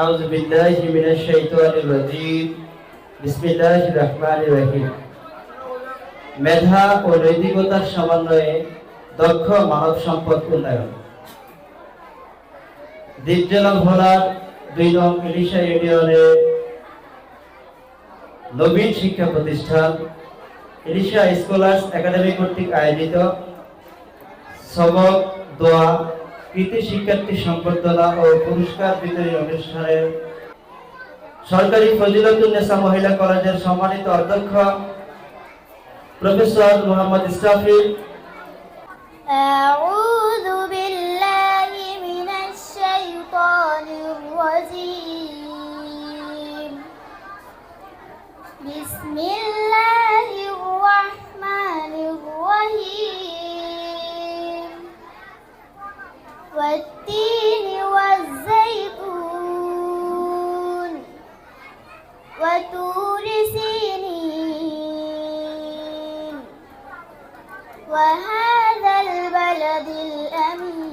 আউযু বিল্লাহি মিনাশ শাইতানির রাজীম। বিসমিল্লাহির রহমানির রহিম। মেধা ও নৈতিকতার সমন্বয়ে দক্ষ মানব সম্পদ উন্নয়ন। দ্বীপজেলা ভোলার ২ নং ইলিশা ইউনিয়নের নবীন শিক্ষা প্রতিষ্ঠান ইলিশা স্কলার্স একাডেমি কর্তৃক আয়োজিত সবক, দোয়া, কৃতি শিক্ষার্থী সম্বর্ধনা ও পুরস্কার বিতরণী অনুষ্ঠানে সরকারি ফজিলতুন্নেসা মহিলা কলেজের সম্মানিত অধ্যক্ষ প্রফেসর মোহাম্মদ ইসরাফিল। আউযু বিল্লাহি মিনাশ শাইতানির রাজীম। বিসমিল্লাহির রাহমানির রহিম। ওয়াত-তিনি ওয়াজ-যাইতুন ওয়া তুরি সিনিন ওয়া হাযাল বালাদিল আমিন।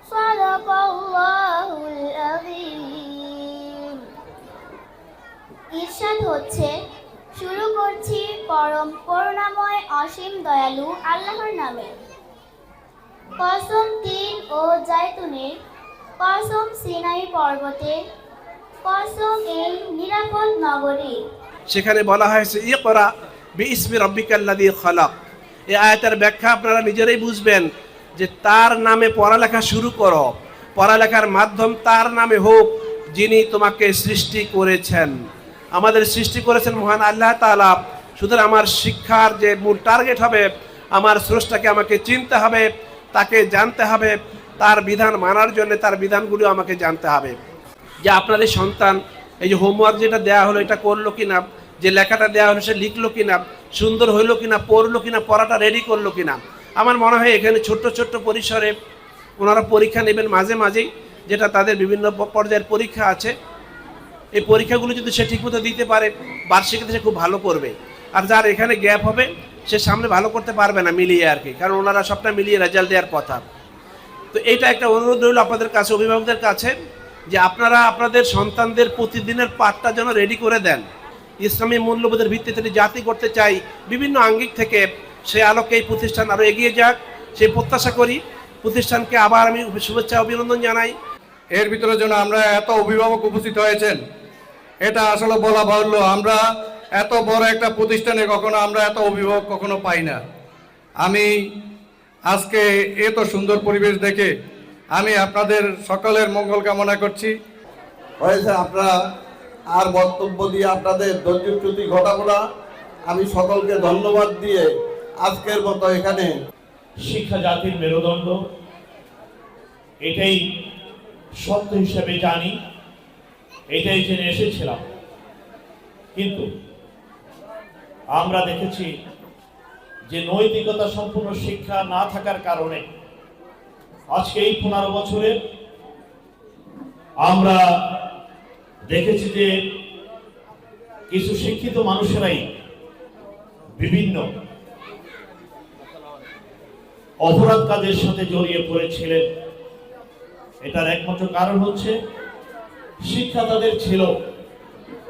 সাদাকাল্লাহুল আযীম। ইরশাদ হচ্ছে, শুরু করছি পরম করুণাময় অসীম দয়ালু আল্লাহর নামে। কসম তিন ও জাইতুনের, কসম সিনাই পর্বতে, কসম এই নিরাপদ নগরী। সেখানে বলা হয়েছে ইকরা বিইসমি রাব্বিকাল্লাযী খালাক। এই আয়াতের ব্যাখ্যা আপনারা নিজেরাই বুঝবেন যে তার নামে পড়ালেখা শুরু করো, পড়ালেখার মাধ্যম তার নামে হোক যিনি তোমাকে সৃষ্টি করেছেন। আমাদের সৃষ্টি করেছেন মহান আল্লাহ তাআলা। সুতরাং আমার শিক্ষার যে মূল টার্গেট হবে, আমার স্রষ্টাকে আমাকে চিনতে হবে, তাকে জানতে হবে, তার বিধান মানার জন্য তার বিধানগুলো আমাকে জানতে হবে। যে আপনাদের সন্তান এই যে হোমওয়ার্ক যেটা দেওয়া হলো এটা করলো কিনা, যে লেখাটা দেওয়া হলো সে লিখলো কিনা, সুন্দর হইলো কিনা, পড়লো কিনা, পড়াটা রেডি করলো কিনা। আমার মনে হয় এখানে ছোট্ট ছোট্ট পরিসরে ওনারা পরীক্ষা নেবেন মাঝে মাঝেই, যেটা তাদের বিভিন্ন পর্যায়ের পরীক্ষা আছে। এই পরীক্ষাগুলো যদি সে ঠিকমতো দিতে পারে, বার্ষিকীতে সে খুব ভালো করবে। আর যার এখানে গ্যাপ হবে সে সামনে ভালো করতে পারবে না মিলিয়ে আর কি, কারণ ওনারা সবটা মিলিয়ে রেজাল্ট দেওয়ার কথা। তো এইটা একটা অনুরোধ রইল আপনাদের কাছে, অভিভাবকদের কাছে, যে আপনারা আপনাদের সন্তানদের প্রতিদিনের পাঠটা যেন রেডি করে দেন। ইসলামী মূল্যবোধের ভিত্তিতে জাতি করতে চাই বিভিন্ন আঙ্গিক থেকে, সে আলোকে এই প্রতিষ্ঠান আরও এগিয়ে যাক সেই প্রত্যাশা করি। প্রতিষ্ঠানকে আবার আমি শুভেচ্ছা অভিনন্দন জানাই। এর ভিতরে যেন আমরা এত অভিভাবক উপস্থিত হয়েছেন, এটা আসলে বলা বাহুল্য। আমরা এত বড় একটা প্রতিষ্ঠানে কখনো আমরা এত অভিভাবক কখনো পাই না। আমি আজকে এত সুন্দর পরিবেশ দেখে আমি আপনাদের সকলের মঙ্গল কামনা করছি। হয়েছে আপনারা আর বক্তব্য দিয়ে আপনাদের ধৈর্যচ্যুতি ঘটাবো না। আমি সকলকে ধন্যবাদ দিয়ে আজকের মতো এখানে শিক্ষা জাতির মেরুদণ্ড, এটাই সত্য হিসেবে জানি, এটাই জেনে এসেছিলাম। কিন্তু আমরা দেখেছি যে নৈতিকতা সম্পূর্ণ শিক্ষা না থাকার কারণে আজকে এই 15 বছরে আমরা দেখেছি যে কিছু শিক্ষিত মানুষেরাই বিভিন্ন অপরাধ কাজের সাথে জড়িয়ে পড়েছিলেন। এটার একমাত্র কারণ হচ্ছে শিক্ষা তাদের ছিল,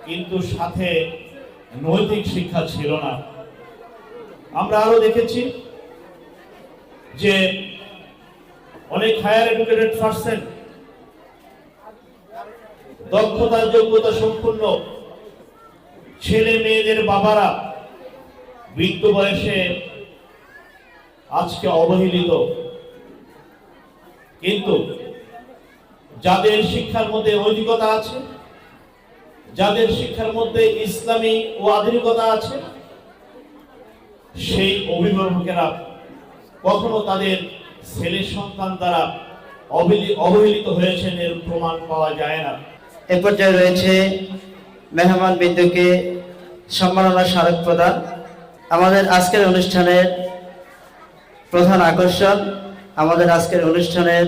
কিন্তু সাথে নৈতিক শিক্ষা ছিল না। আমরা আরো দেখেছি যে অনেক হায়ার এডুকেটেড পারসন, দক্ষতা যোগ্যতা সম্পন্ন ছেলে মেয়েদের বাবারা বৃদ্ধ বয়সে আজকে অবহেলিত। কিন্তু যাদের শিক্ষার মধ্যে নৈতিকতা আছে, যাদের শিক্ষার মধ্যে ইসলামী ও আধুনিকতা আছে, সেই অভিভাবকেরা কখনো তাদের ছেলে সন্তান দ্বারা অবহেলিত হয়েছেন এর প্রমাণ পাওয়া যায় না। এ পর্যায়ে রয়েছে মেহমান বৃন্দকে সম্মাননা স্মারক প্রদান। আমাদের আজকের অনুষ্ঠানের প্রধান আকর্ষণ, আমাদের আজকের অনুষ্ঠানের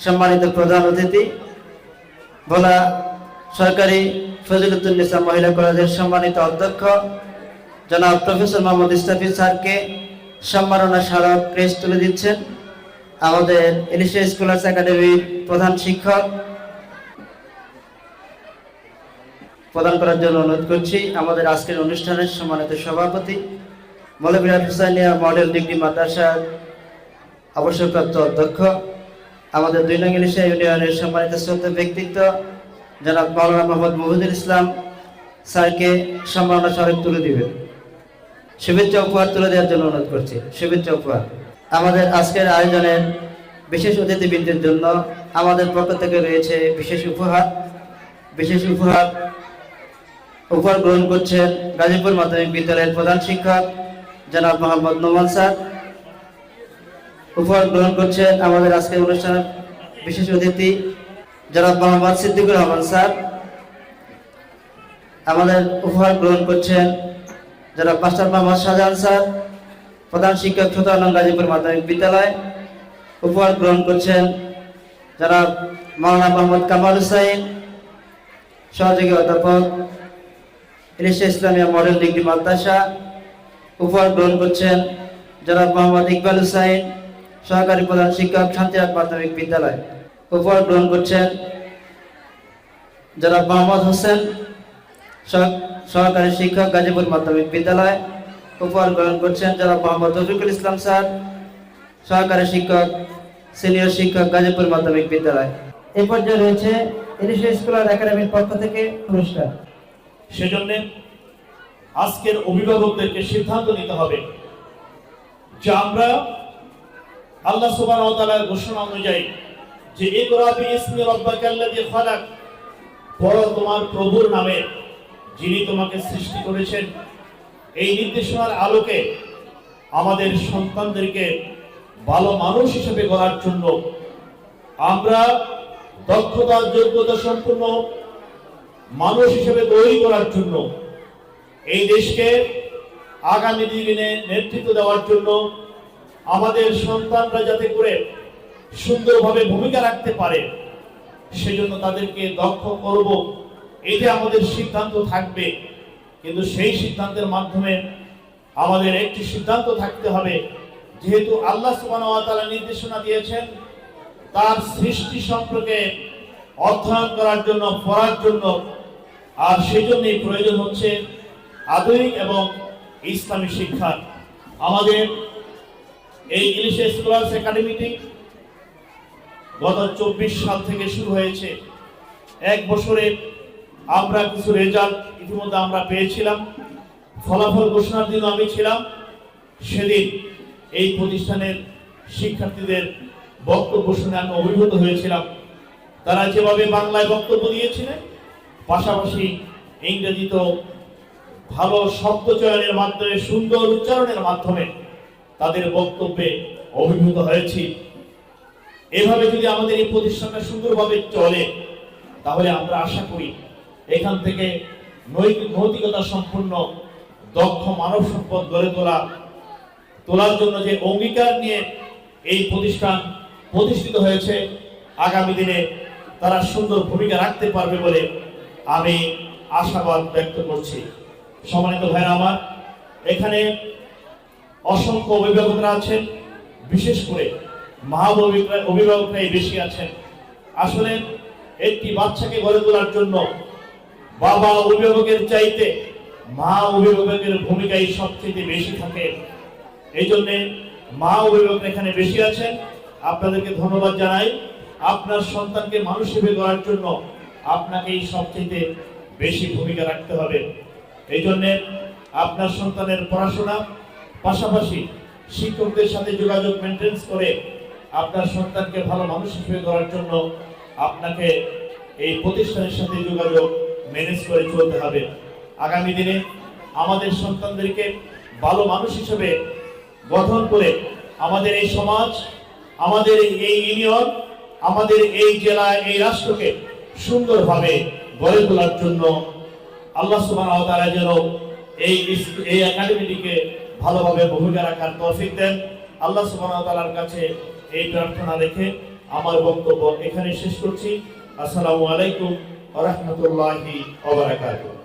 সম্মানিত প্রধান অতিথি ভোলা সরকারি ফজিলতুন্নেসা মহিলা কলেজের সম্মানিত অধ্যক্ষ জনাব প্রফেসর মোহাম্মদ ইসরাফিল স্যারকে সম্মাননা স্মারক ক্রেস্ট তুলে দিচ্ছেন। আমাদের এলিশা স্কলার্স একাডেমির প্রধান শিক্ষক প্রদান করার জন্য অনুরোধ করছি। আমাদের আজকের অনুষ্ঠানের সম্মানিত সভাপতি মৌলভী হুসাইনিয়া মডেল ডিগ্রি মাদ্রাসার অবসরপ্রাপ্ত অধ্যক্ষ, আমাদের 2 নং এলিশা ইউনিয়নের সম্মানিত শ্রদ্ধেয় ব্যক্তিত্ব জনাব মাওলানা মোহাম্মদ মুহিদুল ইসলাম স্যারকে সম্মাননা স্মারক তুলে দিবেন। শুভেচ্ছা উপহার তুলে দেওয়ার জন্য অনুরোধ করছি। শুভেচ্ছা উপহার। আমাদের আজকের আয়োজনের বিশেষ অতিথিবৃন্দের জন্য আমাদের পক্ষ থেকে রয়েছে বিশেষ উপহার গ্রহণ করছেন গাজীপুর মাধ্যমিক বিদ্যালয়ের প্রধান শিক্ষক জনাব মোহাম্মদ নোমান স্যার। উপহার গ্রহণ করছেন আমাদের আজকের অনুষ্ঠানের বিশেষ অতিথি জনাব মোহাম্মদ সিদ্দিকুর রহমান স্যার। আমাদের উপহার গ্রহণ করছেন জনাব মাস্টার মোহাম্মদ শাহজাহান স্যার, প্রধান শিক্ষক 17 নং গাজীপুর মাধ্যমিক বিদ্যালয়। উপহার গ্রহণ করছেন জনাব মাওলানা মোহাম্মদ কামাল হুসাইন, সহযোগী অধ্যাপক এলিশা ইসলামিয়া মডেল ডিগ্রি মাদ্রাসা। উপহার গ্রহণ করছেন জনাব মোহাম্মদ ইকবাল হুসাইন, সহকারী প্রধান শিক্ষক শান্তিরাত মাধ্যমিক বিদ্যালয়। উপহার গ্রহণ করছেন জনাব মোহাম্মদ হোসেন, সহকারী শিক্ষক গাজীপুর মাধ্যমিক বিদ্যালয়। উপহার গ্রহণ করছেন জনাব মোহাম্মদ রফিকুল ইসলাম স্যার, সহকারী শিক্ষক সিনিয়র শিক্ষক গাজীপুর মাধ্যমিক বিদ্যালয়। এই পর্যায়ে রয়েছে এলিশা স্কলার একাডেমির পক্ষ থেকে পুরস্কার। সেজন্য আজকের অভিভাবকদেরকে সিদ্ধান্ত নিতে হবে যে আমরা আল্লাহ সুবহানাহু ওয়া তাআলার ঘোষণা অনুযায়ী যে ইকরা বিইসমি রাব্বিকাল্লাযী খালাক, পড়ো তোমার প্রভুর নামে যিনি তোমাকে সৃষ্টি করেছেন, এই নির্দেশনার আলোকে আমাদের সন্তানদেরকে ভালো মানুষ হিসেবে গড়ার জন্য আমরা দক্ষতা যোগ্যতা সম্পন্ন মানুষ হিসেবে তৈরি করার জন্য, এই দেশকে আগামী দিনে নেতৃত্ব দেওয়ার জন্য আমাদের সন্তানরা যাতে করে সুন্দরভাবে ভূমিকা রাখতে পারে সেজন্য তাদেরকে দক্ষ করব, এটা আমাদের সিদ্ধান্ত থাকবে। কিন্তু সেই সিদ্ধান্তের মাধ্যমে আমাদের একটি সিদ্ধান্ত থাকতে হবে, যেহেতু আল্লাহ সুবহানাহু ওয়া তাআলা নির্দেশনা দিয়েছেন তার সৃষ্টি সম্পর্কে অধ্যয়ন করার জন্য, পড়ার জন্য, আর সেজন্যই প্রয়োজন হচ্ছে আধুনিক এবং ইসলামী শিক্ষা। আমাদের এই এলিশা স্কলার্স একাডেমিটি গত 24 সাল থেকে শুরু হয়েছে। 1 বছরে আমরা কিছু রেজাল্ট ইতিমধ্যে আমরা পেয়েছিলাম। ফলাফল ঘোষণার দিন আমি ছিলাম। সেদিন এই প্রতিষ্ঠানের শিক্ষার্থীদের বক্তব্য শুনে আমি অভিভূত হয়েছিলাম। তারা যেভাবে বাংলায় বক্তব্য দিয়েছিলেন, পাশাপাশি ইংরেজিতেও ভালো শব্দ চয়নের মাধ্যমে, সুন্দর উচ্চারণের মাধ্যমে তাদের বক্তব্যে অভিভূত হয়েছি। এভাবে যদি আমাদের এই প্রতিষ্ঠানটা সুন্দরভাবে চলে তাহলে আমরা আশা করি এখান থেকে নৈতিকতা সম্পূর্ণ দক্ষ মানব সম্পদ গড়ে তোলার জন্য যে অঙ্গীকার নিয়ে এই প্রতিষ্ঠান প্রতিষ্ঠিত হয়েছে, আগামী দিনে তারা সুন্দর ভূমিকা রাখতে পারবে বলে আমি আশাবাদ ব্যক্ত করছি। সম্মানিত ভাইরা আমার, এখানে অসংখ্য অভিভাবকরা আছেন, বিশেষ করে মা অভিভাবকরাই বেশি আছেন। আসলে একটি বাচ্চাকে গড়ে তোলার জন্য বাবা অভিভাবকের চাইতে মা অভিভাবকের ভূমিকাই সবচেয়ে বেশি থাকে। এই জন্য মা অভিভাবক এখানে বেশি আছেন। আপনাদেরকে ধন্যবাদ জানাই। আপনার সন্তানকে মানুষ হিসেবে গড়ার জন্য আপনাকেই সবচেয়ে বেশি ভূমিকা রাখতে হবে। এই জন্য আপনার সন্তানের পড়াশোনা পাশাপাশি শিক্ষকদের সাথে যোগাযোগ মেনটেন করে আপনার সন্তানকে ভালো মানুষ হিসেবে গড়ার জন্য আপনাকে এই প্রতিষ্ঠানের সাথে যোগাযোগ ম্যানেজ করে চলতে হবে। আগামী দিনে আমাদের সন্তানদেরকে ভালো মানুষ হিসেবে গঠন করে আমাদের এই সমাজ, আমাদের এই ইউনিয়ন, আমাদের এই জেলা, এই রাষ্ট্রকে সুন্দরভাবে গড়ে তোলার জন্য আল্লাহ সুবহানাহু ওয়া তাআলা যেন এই একাডেমিটিকে ভালোভাবে ভূমিকা রাখার তৌফিক দেন। আল্লাহ সুবহানাহু ওয়া তাআলার কাছে এই প্রার্থনা রেখে আমার বক্তব্য এখানে শেষ করছি। আসসালামু আলাইকুম ওয়া রাহমাতুল্লাহি ওয়া বারাকাতুহু।